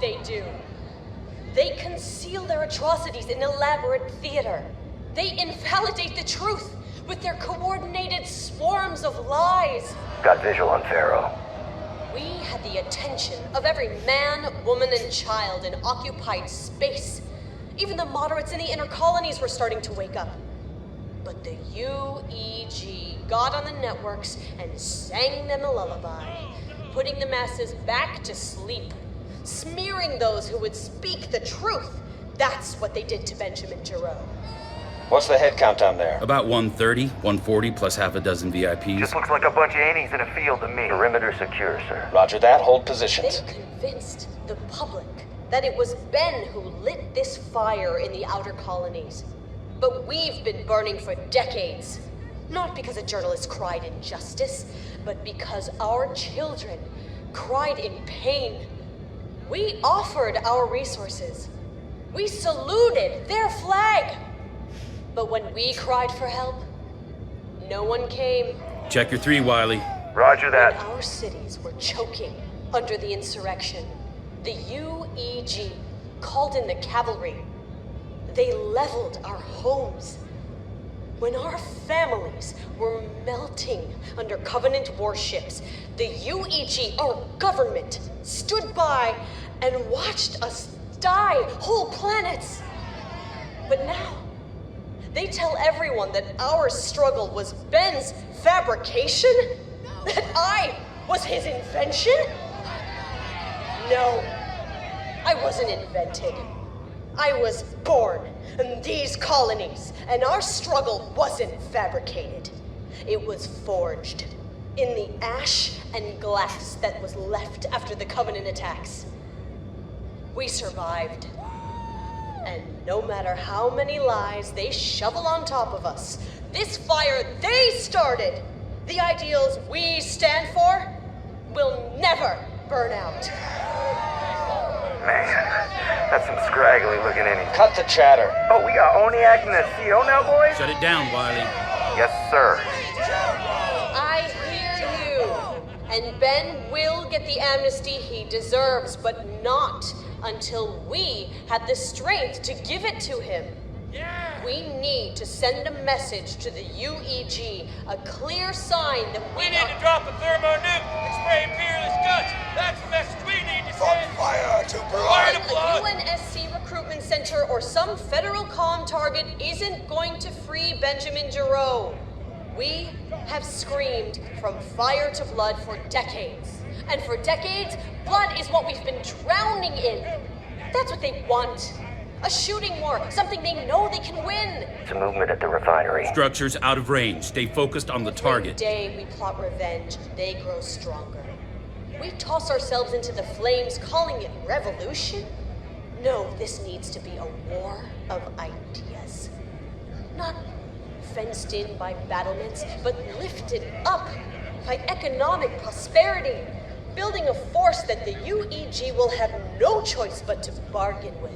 they do. They conceal their atrocities in elaborate theater. They invalidate the truth with their coordinated swarms of lies. Got visual on Fero. We had the attention of every man, woman, and child in occupied space. Even the moderates in the inner colonies were starting to wake up. But the UEG got on the networks and sang them a lullaby, putting the masses back to sleep, smearing those who would speak the truth. That's what they did to Benjamin Giraud. What's the head count down there? About 130, 140 plus half a dozen VIPs. Just looks like a bunch of innies in a field to me. Perimeter secure, sir. Roger that. Hold positions. They convinced the public that it was Ben who lit this fire in the outer colonies. But we've been burning for decades. Not because a journalist cried injustice, but because our children cried in pain. We offered our resources. We saluted their flag. But when we cried for help, no one came. Check your 3, Wiley. Roger that. When our cities were choking under the insurrection, the UEG called in the cavalry. They leveled our homes. When our families were melting under Covenant warships, the UEG, our government, stood by and watched us die, whole planets. But now, they tell everyone that our struggle was Ben's fabrication? That I was his invention? No, I wasn't invented. I was born in these colonies, and our struggle wasn't fabricated. It was forged in the ash and glass that was left after the Covenant attacks. We survived. And no matter how many lies they shovel on top of us, this fire they started, the ideals we stand for, will never burn out. Man, that's some scraggly looking innies. Cut the chatter. Oh, we got Oniak and the CO now, boys? Shut it down, Wiley. Yes, sir. I hear you. And Ben will get the amnesty he deserves, but not until we had the strength to give it to him. Yeah. We need to send a message to the UEG, a clear sign that we need to drop a thermonuke and spray Imperialist guts. That's the message we need to send. Fire to Fire to blood. A UNSC recruitment center or some federal comm target isn't going to free Benjamin Giraud. We have screamed from fire to blood for decades. And for decades, blood is what we've been drowning in. That's what they want. A shooting war, something they know they can win. It's a movement at the refinery. Structures out of range. Stay focused on the target. Every day we plot revenge, they grow stronger. We toss ourselves into the flames, calling it revolution? No, this needs to be a war of ideas. Not fenced in by battlements, but lifted up by economic prosperity. Building a force that the UEG will have no choice but to bargain with.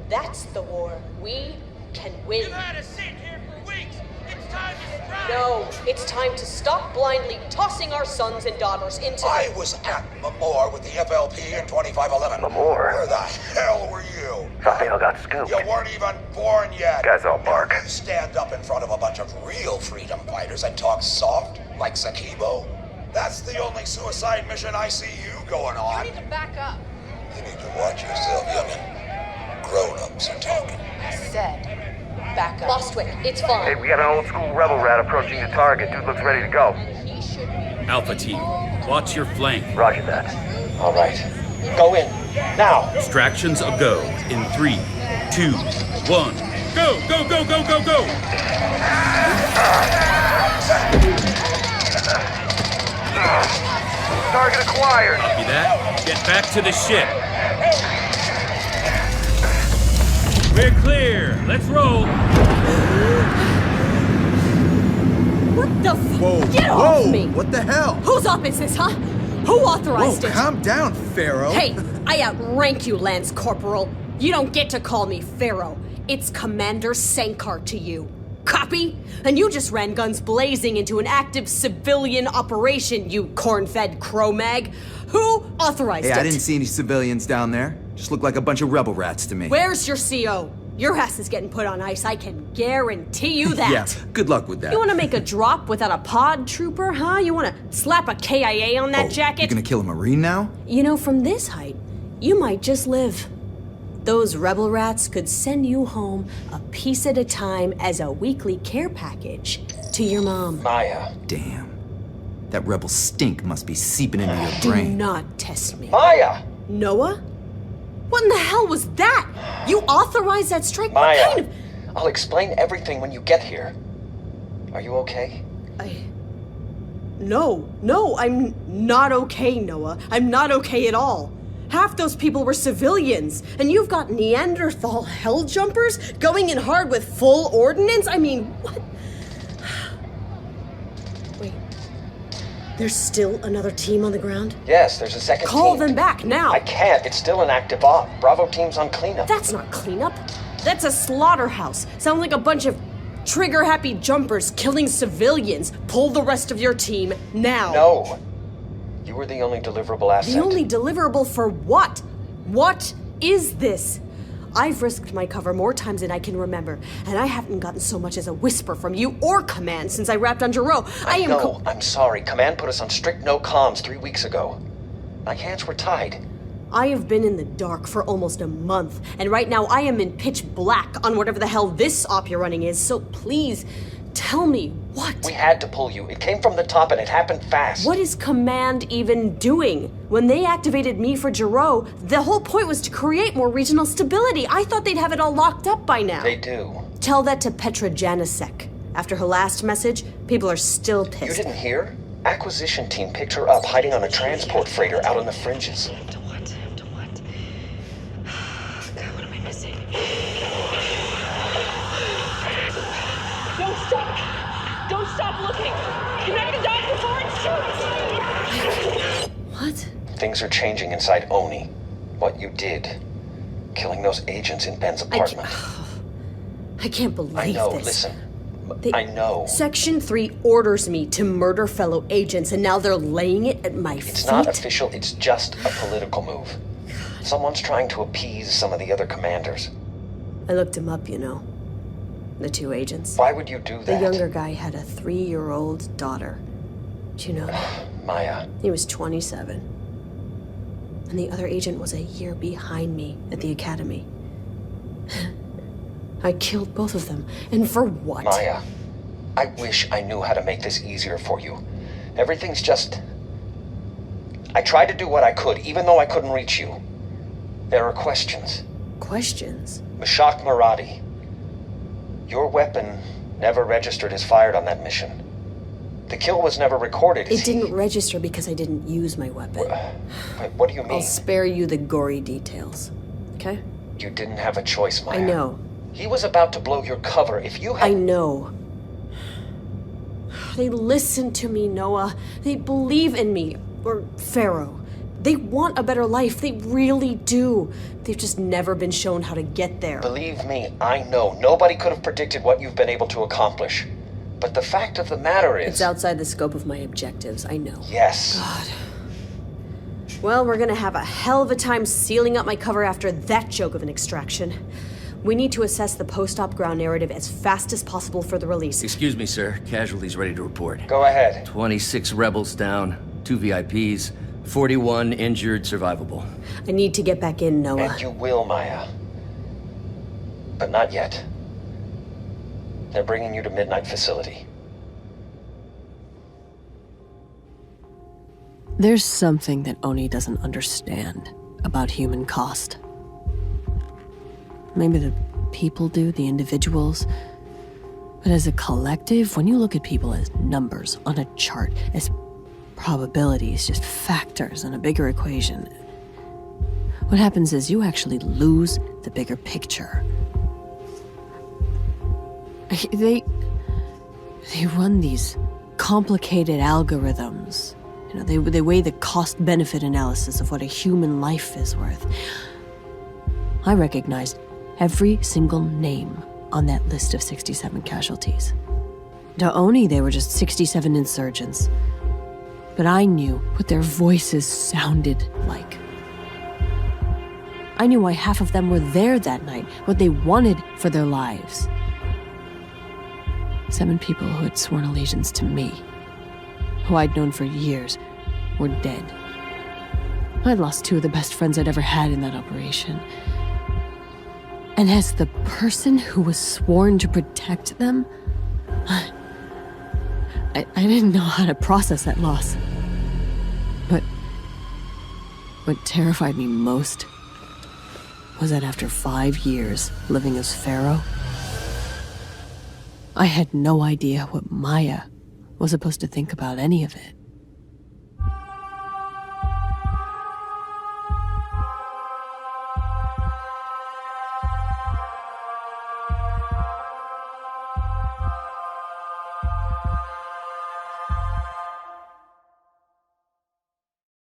That's the war we can win. You've had us sitting here for weeks. It's time to strike. No, it's time to stop blindly tossing our sons and daughters into I was at Mamor with the FLP in 2511. Mamor? Where the hell were you? Raphael got scooped. You weren't even born yet. Guys all bark. You stand up in front of a bunch of real freedom fighters and talk soft like Sakibo. That's the only suicide mission I see you going on. You need to back up. You need to watch yourself, youngin'. Grown-ups are talking. I said, back up. Lostwick, it's fine. Hey, we got an old school rebel rat approaching the target. Dude looks ready to go. He should be. Alpha team, watch your flank. Roger that. All right. Go in. Now. Distractions a go. In 3, 2, 1. Go, go, go, go, go, go! Target acquired. Copy that. Get back to the ship. We're clear. Let's roll. What the Whoa, Get whoa, off me! What the hell? Whose op is this, huh? Who authorized Whoa, it? calm down, Fero. Hey, I outrank you, Lance Corporal. You don't get to call me Fero. It's Commander Sankar to you. Copy? And you just ran guns blazing into an active civilian operation, you corn-fed crow-mag. Who authorized it? Hey, I didn't see any civilians down there. Just looked like a bunch of rebel rats to me. Where's your CO? Your ass is getting put on ice, I can guarantee you that. Yeah, good luck with that. You wanna make a drop without a pod trooper, huh? You wanna slap a KIA on that jacket? You're gonna kill a Marine now? You know, from this height, you might just live. Those rebel rats could send you home a piece at a time as a weekly care package to your mom. Maya. Damn. That rebel stink must be seeping into your Do brain. not test me. Maya! Noah? What in the hell was that? You authorized that strike? Maya, What kind of... I'll explain everything when you get here. Are you okay? No, I'm not okay, Noah. I'm not okay at all. Half those people were civilians, and you've got Neanderthal hell jumpers going in hard with full ordnance? I mean, what? Wait. There's still another team on the ground? Yes, there's a second team. Call them back now. I can't. It's still an active op. Bravo team's on cleanup. That's not cleanup. That's a slaughterhouse. Sounds like a bunch of trigger-happy jumpers killing civilians. Pull the rest of your team now. No. You were the only deliverable asset. The only deliverable for what? What is this? I've risked my cover more times than I can remember, and I haven't gotten so much as a whisper from you or Command since I wrapped on Giroux. I'm sorry. Command put us on strict no comms 3 weeks ago. My hands were tied. I have been in the dark for almost a month, and right now I am in pitch black on whatever the hell this op you're running is, so please, tell me what? We had to pull you. It came from the top and it happened fast. What is Command even doing? When they activated me for Giroux, the whole point was to create more regional stability. I thought they'd have it all locked up by now. They do. Tell that to Petra Janicek. After her last message, people are still pissed. You didn't hear? Acquisition team picked her up hiding on a transport freighter out on the fringes. To what? God, what am I missing? Don't stop looking! You're not gonna die before it shoots! What? Things are changing inside Oni. What you did. Killing those agents in Ben's apartment. I can't believe I know, this. listen. I know. Section 3 orders me to murder fellow agents, and now they're laying it at my feet? It's not official, it's just a political move. Someone's trying to appease some of the other commanders. I looked him up, you know. The 2 agents. Why would you do that? The younger guy had a 3-year-old daughter. Do you know that? Maya. He was 27. And the other agent was a year behind me at the academy. I killed both of them. And for what? Maya, I wish I knew how to make this easier for you. Everything's just... I tried to do what I could, even though I couldn't reach you. There are questions. Questions? Mashak Maradi. Your weapon never registered as fired on that mission. The kill was never recorded. It didn't register because I didn't use my weapon. Wait, what do you mean? I'll spare you the gory details. Okay? You didn't have a choice, Maya. I know. He was about to blow your cover if you had... I know. They listen to me, Noah. They believe in me. Or Fero. They want a better life. They really do. They've just never been shown how to get there. Believe me, I know. Nobody could have predicted what you've been able to accomplish. But the fact of the matter is... It's outside the scope of my objectives, I know. Yes. God. Well, we're gonna have a hell of a time sealing up my cover after that joke of an extraction. We need to assess the post-op ground narrative as fast as possible for the release. Excuse me, sir. Casualties ready to report. Go ahead. 26 rebels down, 2 VIPs, 41 injured, survivable. I need to get back in, Noah. And you will, Maya. But not yet. They're bringing you to Midnight Facility. There's something that Oni doesn't understand about human cost. Maybe the people do, the individuals. But as a collective, when you look at people as numbers on a chart, as probabilities, just factors in a bigger equation, what happens is you actually lose the bigger picture. They run these complicated algorithms. You know, they weigh the cost-benefit analysis of what a human life is worth. I recognized every single name on that list of 67 casualties. To Oni, they were just 67 insurgents. But I knew what their voices sounded like. I knew why half of them were there that night, what they wanted for their lives. 7 people who had sworn allegiance to me, who I'd known for years, were dead. I'd lost 2 of the best friends I'd ever had in that operation. And as the person who was sworn to protect them, I didn't know how to process that loss. But what terrified me most was that after 5 years living as Fero, I had no idea what Maya was supposed to think about any of it.